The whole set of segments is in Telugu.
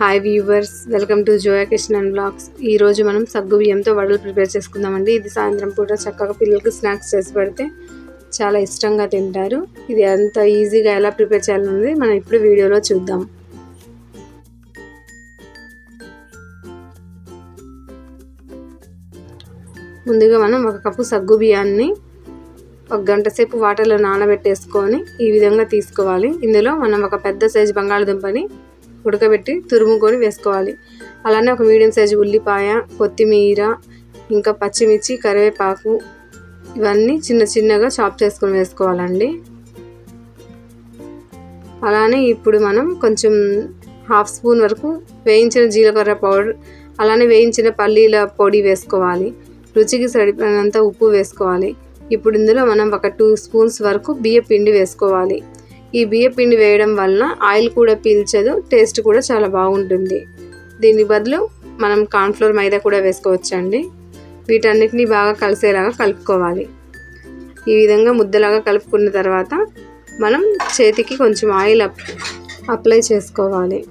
Hi viewers, welcome to Zoya kitchen and blogs. ఈరోజు మనం సగ్గు బియ్యంతో వడలు ప్రిపేర్ చేసుకుందామండి. ఇది సాయంత్రం పూట చక్కగా పిల్లలకి స్నాక్స్ చేసి పెడితే చాలా ఇష్టంగా తింటారు. ఇది అంత ఈజీగా ఎలా ప్రిపేర్ చేయాలన్నది మనం ఇప్పుడు వీడియోలో చూద్దాం. ముందుగా మనం ఒక కప్పు సగ్గు బియ్యాన్ని ఒక గంట సేపు వాటర్లో నానబెట్టేసుకొని ఈ విధంగా తీసుకోవాలి. ఇందులో మనం ఒక పెద్ద సైజు బంగాళదుంపని ఉడకబెట్టి తురుముకొని వేసుకోవాలి. అలానే ఒక మీడియం సైజు ఉల్లిపాయ, కొత్తిమీర, ఇంకా పచ్చిమిర్చి, కరివేపాకు ఇవన్నీ చిన్న చిన్నగా చాప్ చేసుకొని వేసుకోవాలండి. అలానే ఇప్పుడు మనం కొంచెం హాఫ్ స్పూన్ వరకు వేయించిన జీలకర్ర పౌడర్, అలానే వేయించిన పల్లీల పొడి వేసుకోవాలి. రుచికి సరిపడినంత ఉప్పు వేసుకోవాలి. ఇప్పుడు ఇందులో మనం ఒక 2 స్పూన్స్ వరకు బియ్య పిండి వేసుకోవాలి. ఈ బియ్య పిండి వేయడం వలన ఆయిల్ కూడా పీల్చదు, టేస్ట్ కూడా చాలా బాగుంటుంది. దీని బదులు మనం కార్న్ఫ్లోర్, మైదా కూడా వేసుకోవచ్చండి. వీటన్నిటిని బాగా కలిసేలాగా కలుపుకోవాలి. ఈ విధంగా ముద్దలాగా కలుపుకున్న తర్వాత మనం చేతికి కొంచెం ఆయిల్ అప్లై చేసుకోవాలి.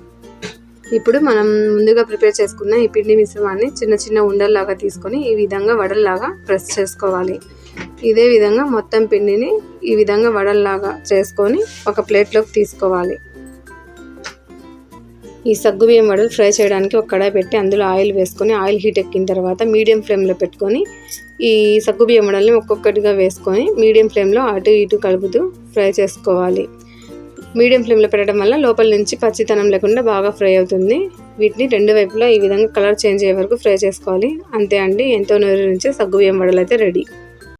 ఇప్పుడు మనం ముందుగా ప్రిపేర్ చేసుకున్న ఈ పిండి మిశ్రమాన్ని చిన్న చిన్న ఉండల్లాగా తీసుకొని ఈ విధంగా వడల్లాగా ప్రెస్ చేసుకోవాలి. ఇదే విధంగా మొత్తం పిండిని ఈ విధంగా వడల్లాగా చేసుకొని ఒక ప్లేట్లోకి తీసుకోవాలి. ఈ సగ్గుబియ్యం వడలు ఫ్రై చేయడానికి ఒక కడాయి పెట్టి అందులో ఆయిల్ వేసుకొని ఆయిల్ హీట్ ఎక్కిన తర్వాత మీడియం ఫ్లేమ్లో పెట్టుకొని ఈ సగ్గుబియ్యం వడల్ని ఒక్కొక్కటిగా వేసుకొని మీడియం ఫ్లేమ్లో అటు ఇటు కలుపుతూ ఫ్రై చేసుకోవాలి. మీడియం ఫ్లేమ్లో పెట్టడం వల్ల లోపల నుంచి పచ్చితనం లేకుండా బాగా ఫ్రై అవుతుంది. వీటిని రెండు వైపులా ఈ విధంగా కలర్ చేంజ్ అయ్యే వరకు ఫ్రై చేసుకోవాలి. అంతే అండి, ఎంతో నూనె నుంచి సగ్గుబియ్యం వడలు అయితే రెడీ.